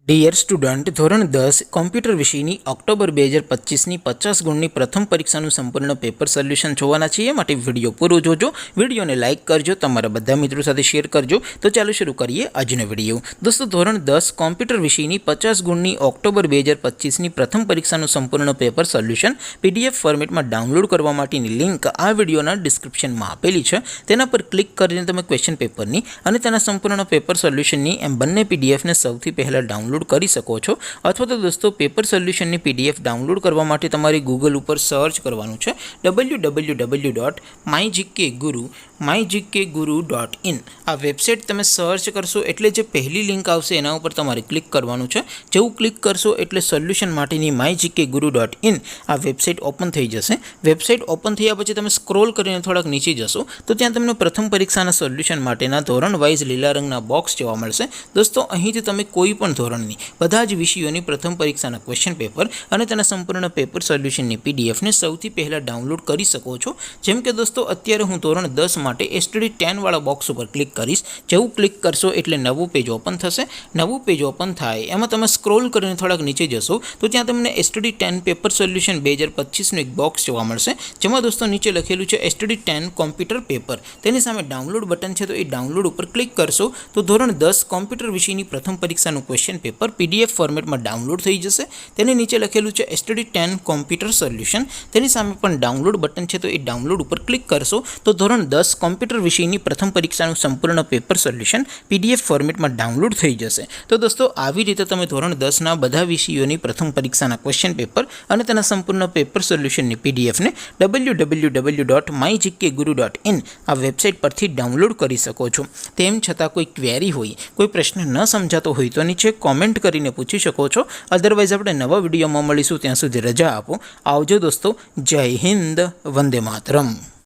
Dear student, ધોરણ 10 computer વિષયની October 2025ની 50 ગુણની પ્રથમ પરીક્ષાનું સંપૂર્ણ પેપર સોલ્યુશન જોવાના છીએ. માટે વિડીયો પૂરો જોજો, વિડીયોને લાઇક કરજો, તમારા બધા મિત્રો સાથે શેર કરજો. તો ચાલો શરૂ કરીએ આજનો વિડીયો. દોસ્તો, ધોરણ 10 કોમ્પ્યુટર વિષયની 50 ગુણની ઓક્ટોબર 2025ની પ્રથમ પરીક્ષાનું સંપૂર્ણ પેપર સોલ્યુશન PDF ફોર્મેટમાં ડાઉનલોડ કરવા માટેની લિંક આ વિડીયોના ડિસ્ક્રિપ્શનમાં આપેલી છે. તેના પર ક્લિક કરીને તમે ક્વેશ્ચન પેપરની અને તેના સંપૂર્ણ પેપર સોલ્યુશનની એમ બંને PDFને સૌથી પહેલાં ડાઉનલોડ કરી શકો છો. અથવા તો દોસ્તો, પેપર સોલ્યુશનની PDF ડાઉનલોડ કરવા માટે તમારે ગૂગલ ઉપર સર્ચ કરવાનું છે www.mygkguru.in. આ વેબસાઇટ તમે સર્ચ કરશો એટલે જે પહેલી લિંક આવશે એના ઉપર તમારે ક્લિક કરવાનું છે. જેવું ક્લિક કરશો એટલે સોલ્યુશન માટેની mygkguru.in આ વેબસાઇટ ઓપન થઈ જશે. વેબસાઇટ ઓપન થયા પછી તમે સ્ક્રોલ કરીને થોડાક નીચે જશો તો ત્યાં તમને પ્રથમ પરીક્ષાના સોલ્યુશન માટેના ધોરણ વાઇઝ લીલા રંગના બોક્સ જોવા મળશે. દોસ્તો, અહીંથી તમે કોઈ પણ ધોરણની બધા જ વિષયોની પ્રથમ પરીક્ષાના ક્વેશ્ચન પેપર અને તેના સંપૂર્ણ પેપર સોલ્યુશનની PDFને સૌથી પહેલાં ડાઉનલોડ કરી શકો છો. જેમ કે દોસ્તો, અત્યારે હું ધોરણ 10 માટે STD10 વાળા બોક્સ ઉપર ક્લિક કરીશ. જેવું ક્લિક કરશો એટલે નવું પેજ ઓપન થશે. નવું પેજ ઓપન થાય એમાં તમે સ્ક્રોલ કરીને થોડાક નીચે જશો તો ત્યાં તમને STD10 પેપર સોલ્યુશન 2025નું એક બોક્સ જોવા મળશે. જેમાં દોસ્તો નીચે લખેલું છે STD10 કોમ્પ્યુટર પેપર. તેની સામે ડાઉનલોડ બટન છે, તો એ ડાઉનલોડ ઉપર ક્લિક કરશો તો ધોરણ 10 કોમ્પ્યુટર વિષયની પ્રથમ પરીક્ષાનું ક્વેશ્ચન પેપર PDF ફોર્મેટમાં ડાઉનલોડ થઈ જશે. તેની નીચે લખેલું છે STD10 કોમ્પ્યુટર સોલ્યુશન. તેની સામે પણ ડાઉનલોડ બટન છે, તો એ ડાઉનલોડ ઉપર ક્લિક કરશો તો ધોરણ 10 કોમ્પ્યુટર વિષયની પ્રથમ પરીક્ષાનું સંપૂર્ણ પેપર સોલ્યુશન PDF ફોર્મેટમાં ડાઉનલોડ થઈ જશે. તો દોસ્તો, આવી રીતે તમે ધોરણ 10ના બધા વિષયોની પ્રથમ પરીક્ષાના ક્વેશ્ચન પેપર અને તેના સંપૂર્ણ પેપર સોલ્યુશનની PDFને www.mygkguru.in આ વેબસાઇટ પરથી ડાઉનલોડ કરી શકો છો. તેમ છતાં કોઈ ક્વેરી હોય, કોઈ પ્રશ્ન ન સમજાતો હોય તો નીચે કોમેન્ટ કરીને પૂછી શકો છો. અધરવાઇઝ આપણે નવા વિડીયોમાં મળીશું. ત્યાં સુધી રજા આપો. આવજો દોસ્તો. જય હિન્દ. વંદે માતરમ.